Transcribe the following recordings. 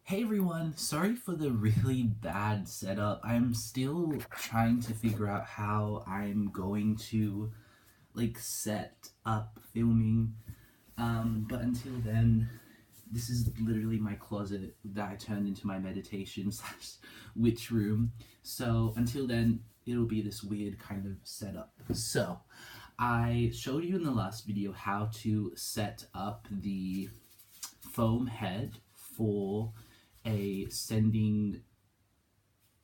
Hey everyone, sorry for the really bad setup. I'm still trying to figure out how I'm going to set up filming. But until then, this is literally my closet that I turned into my meditation slash witch room. So until then, it'll be this weird kind of setup. So I showed you in the last video how to set up the foam head for sending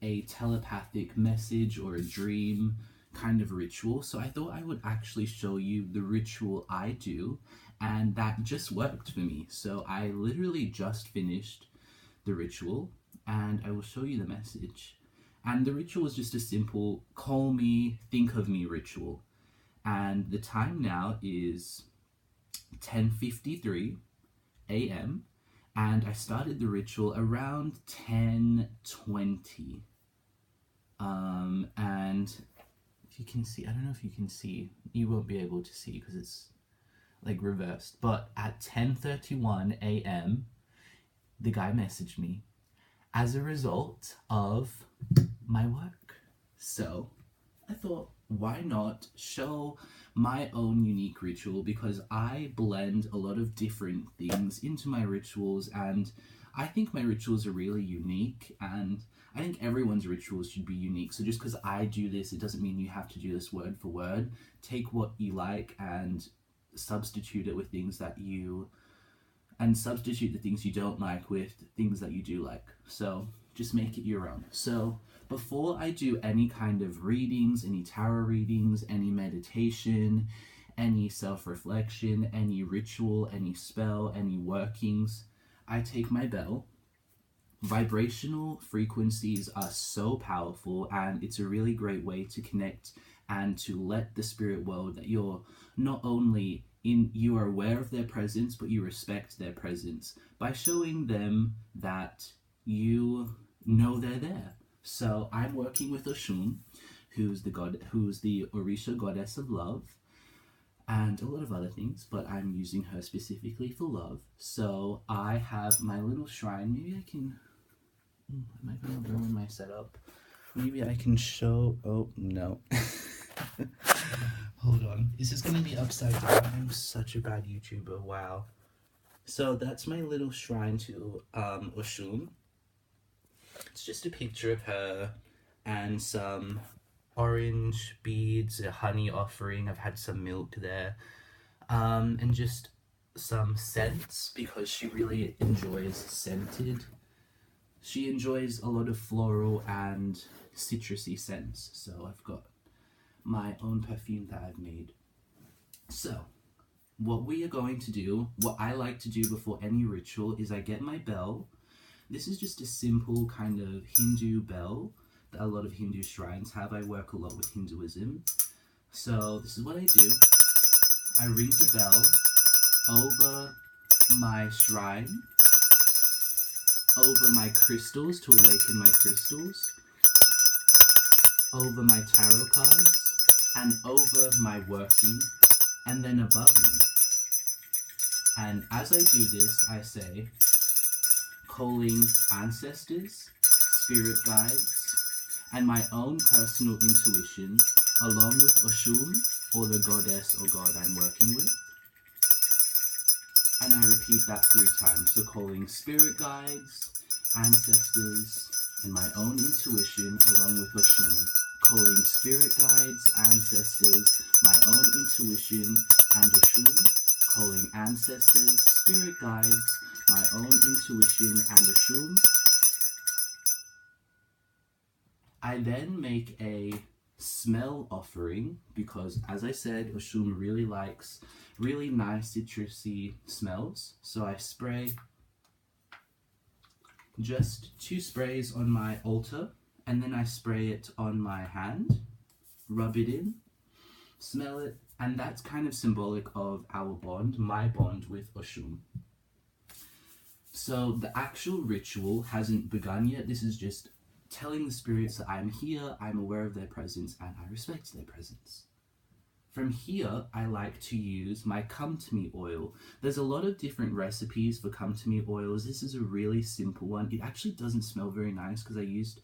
a telepathic message or a dream kind of ritual. So I thought I would actually show you the ritual I do, and that just worked for me. So I literally just finished the ritual, and I will show you the message. And the ritual is just a simple call me, think of me ritual. And the time now is 10:53 a.m. and I started the ritual around 10:20. And if you can see, I don't know if you can see, you won't be able to see because it's reversed, but at 10:31 a.m. the guy messaged me as a result of my work. So I thought, why not show my own unique ritual, because I blend a lot of different things into my rituals, and I think my rituals are really unique, and I think everyone's rituals should be unique. So just because I do this, it doesn't mean you have to do this word for word. Take what you like and substitute it with things that you, and substitute the things you don't like with things that you do like. So just make it your own. So before I do any kind of readings, any tarot readings, any meditation, any self-reflection, any ritual, any spell, any workings, I take my bell. Vibrational frequencies are so powerful, and it's a really great way to connect and to let the spirit world that you're not only you are aware of their presence, but you respect their presence by showing them that you know they're there. So I'm working with Oshun, who's the Orisha goddess of love, and a lot of other things, but I'm using her specifically for love. So I have my little shrine. Maybe I can, am I gonna ruin my setup? Maybe I can show, oh no. Hold on, is this gonna be upside down? I'm such a bad YouTuber, wow. So that's my little shrine to Oshun. It's just a picture of her and some orange beads, a honey offering. I've had some milk there, and just some scents, because she really enjoys scented. She enjoys a lot of floral and citrusy scents, so I've got my own perfume that I've made. So what we are going to do, what I like to do before any ritual, is I get my bell. This is just a simple kind of Hindu bell that a lot of Hindu shrines have. I work a lot with Hinduism. So this is what I do. I ring the bell over my shrine, over my crystals to awaken my crystals, over my tarot cards, and over my working, and then above me. And as I do this, I say, calling ancestors, spirit guides, and my own personal intuition, along with Oshun, or the goddess or god I'm working with. And I repeat that 3 times. So calling spirit guides, ancestors, and my own intuition, along with Oshun. Calling spirit guides, ancestors, my own intuition, and Oshun. Calling ancestors, spirit guides, my own intuition, and Oshun. I then make a smell offering, because as I said, Oshun really likes really nice citrusy smells. So I spray just 2 sprays on my altar, and then I spray it on my hand, rub it in, smell it, and that's kind of symbolic of our bond, my bond with Oshun. So the actual ritual hasn't begun yet. This is just telling the spirits that I'm here, I'm aware of their presence, and I respect their presence. From here, I like to use my Come To Me oil. There's a lot of different recipes for Come To Me oils. This is a really simple one. It actually doesn't smell very nice because I used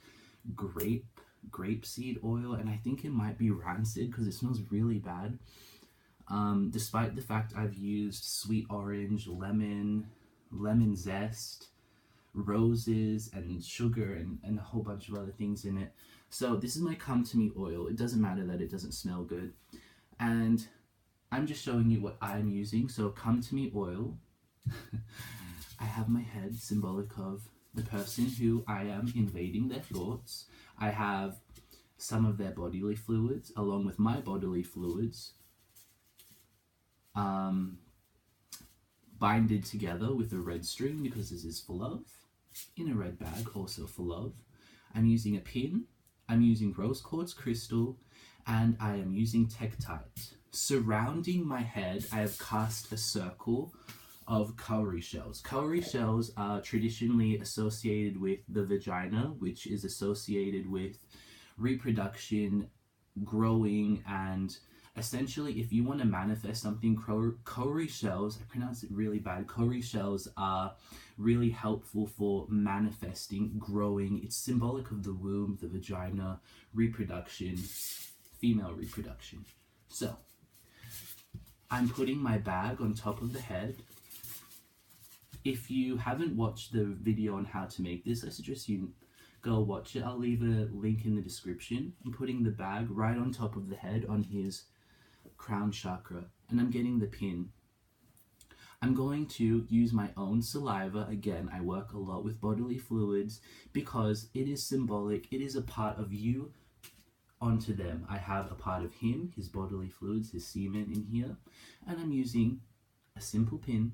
grapeseed oil, and I think it might be rancid because it smells really bad. Despite the fact I've used sweet orange, lemon zest, roses, and sugar, and a whole bunch of other things in it. So this is my Come To Me oil. It doesn't matter that it doesn't smell good. And I'm just showing you what I'm using. So Come To Me oil. I have my head, symbolic of the person who I am invading their thoughts. I have some of their bodily fluids along with my bodily fluids binded together with a red string because this is for love, in a red bag also for love. I'm using a pin, I'm using rose quartz crystal, and I am using Tektite. Surrounding my head, I have cast a circle of cowrie shells. Cowrie shells are traditionally associated with the vagina, which is associated with reproduction, growing, and essentially if you want to manifest something, cowrie shells, I pronounce it really bad, cowrie shells are really helpful for manifesting, growing. It's symbolic of the womb, the vagina, reproduction, female reproduction. So I'm putting my bag on top of the head. If you haven't watched the video on how to make this, I suggest you go watch it. I'll leave a link in the description. I'm putting the bag right on top of the head on his crown chakra, and I'm getting the pin. I'm going to use my own saliva. Again, I work a lot with bodily fluids because it is symbolic. It is a part of you onto them. I have a part of him, his bodily fluids, his semen in here, and I'm using a simple pin,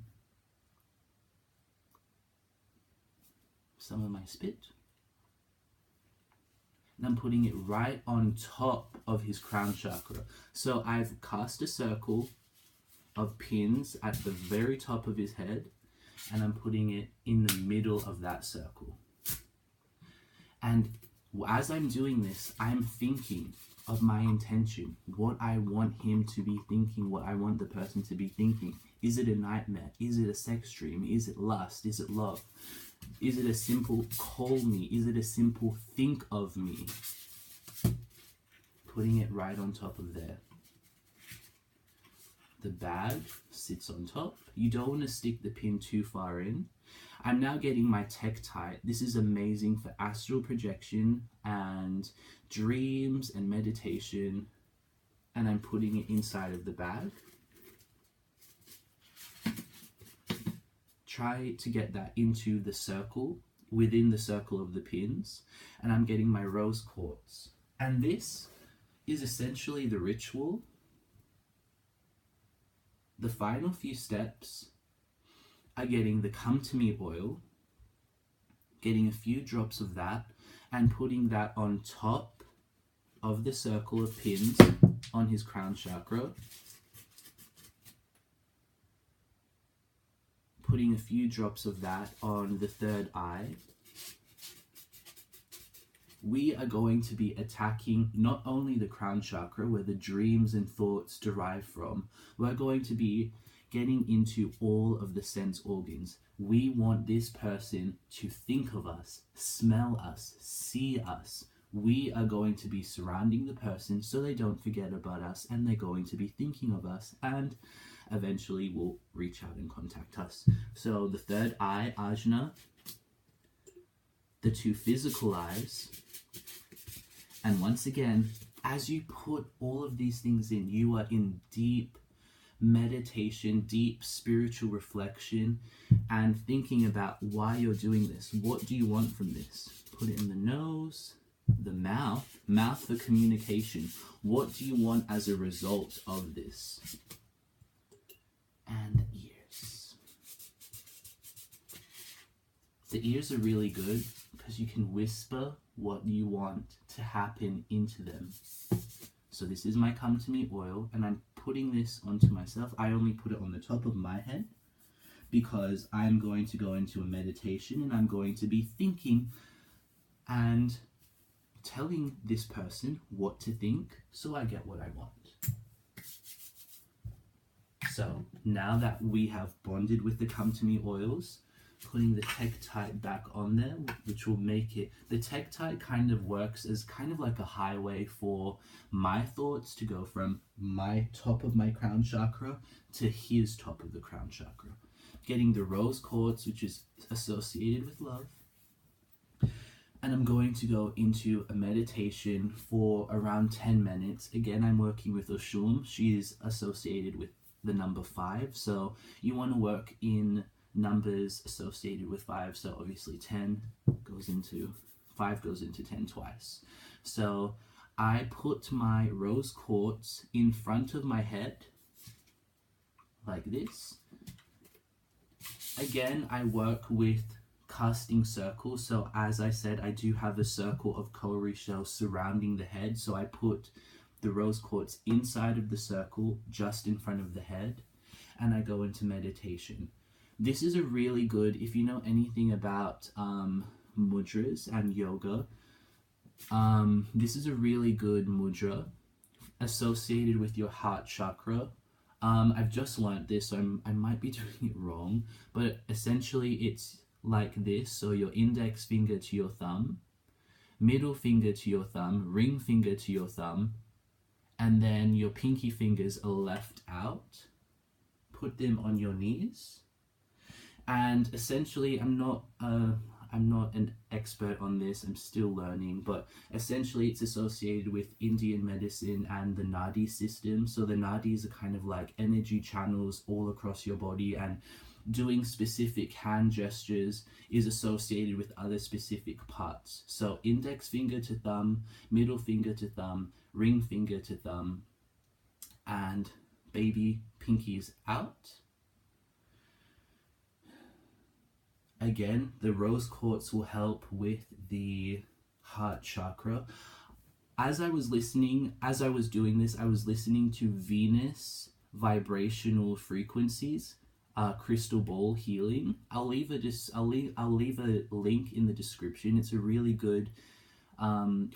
some of my spit, and I'm putting it right on top of his crown chakra. So I've cast a circle of pins at the very top of his head, and I'm putting it in the middle of that circle. And as I'm doing this, I'm thinking of my intention, what I want him to be thinking, what I want the person to be thinking. Is it a nightmare? Is it a sex dream? Is it lust? Is it love? Is it a simple call me? Is it a simple think of me? Putting it right on top of there. The bag sits on top. You don't want to stick the pin too far in. I'm now getting my Tektite. This is amazing for astral projection and dreams and meditation. And I'm putting it inside of the bag. Try to get that into the circle, within the circle of the pins. And I'm getting my rose quartz. And this is essentially the ritual. The final few steps are getting the Come To Me oil, getting a few drops of that, and putting that on top of the circle of pins on his crown chakra. Putting a few drops of that on the third eye. We are going to be attacking not only the crown chakra, where the dreams and thoughts derive from, we're going to be getting into all of the sense organs. We want this person to think of us, smell us, see us. We are going to be surrounding the person so they don't forget about us, and they're going to be thinking of us, and eventually will reach out and contact us. So the third eye, ajna, the two physical eyes, and once again, as you put all of these things in, you are in deep meditation, deep spiritual reflection, and thinking about why you're doing this. What do you want from this? Put it in the nose, the mouth for communication. What do you want as a result of this? And the ears. The ears are really good because you can whisper what you want to happen into them. So this is my Come To Me oil, and I'm putting this onto myself. I only put it on the top of my head because I'm going to go into a meditation, and I'm going to be thinking and telling this person what to think so I get what I want. So now that we have bonded with the Come To Me oils, putting the Tektite back on there, which will make it, the Tektite kind of works as kind of like a highway for my thoughts to go from my top of my crown chakra to his top of the crown chakra. Getting the rose quartz, which is associated with love. And I'm going to go into a meditation for around 10 minutes. Again, I'm working with Oshun. She is associated with the number 5. So you want to work in numbers associated with 5. So obviously 10 goes into 5 goes into 10 twice. So I put my rose quartz in front of my head like this. Again, I work with casting circles. So as I said, I do have a circle of Korisho surrounding the head. So I put the rose quartz inside of the circle, just in front of the head, and I go into meditation. This is a really good, if you know anything about mudras and yoga, this is a really good mudra associated with your heart chakra. I've just learned this, so I might be doing it wrong, but essentially it's like this. So your index finger to your thumb, middle finger to your thumb, ring finger to your thumb, and then your pinky fingers are left out. Put them on your knees. And essentially, I'm not an expert on this, I'm still learning, but essentially it's associated with Indian medicine and the Nadi system. So the Nadis are kind of like energy channels all across your body, and doing specific hand gestures is associated with other specific parts. So index finger to thumb, middle finger to thumb, ring finger to thumb, and baby pinkies out. Again, the rose quartz will help with the heart chakra. As I was doing this, I was listening to Venus vibrational frequencies, crystal ball healing. I'll leave a link in the description. It's a really good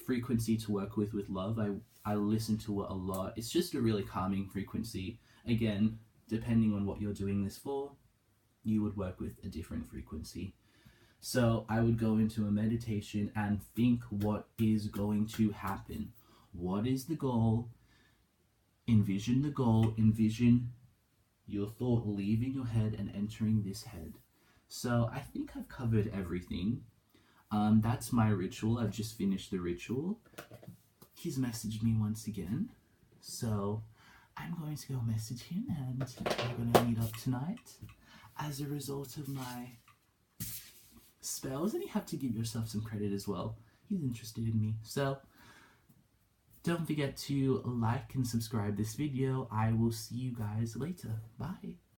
frequency to work with love. I listen to it a lot. It's just a really calming frequency. Again, depending on what you're doing this for, you would work with a different frequency. So I would go into a meditation and think what is going to happen. What is the goal? Envision the goal. Envision your thought leaving your head and entering this head. So I think I've covered everything. That's my ritual. I've just finished the ritual. He's messaged me once again. So I'm going to go message him, and we're going to meet up tonight. As a result of my spells, and you have to give yourself some credit as well. He's interested in me. So don't forget to like and subscribe this video. I will see you guys later. Bye.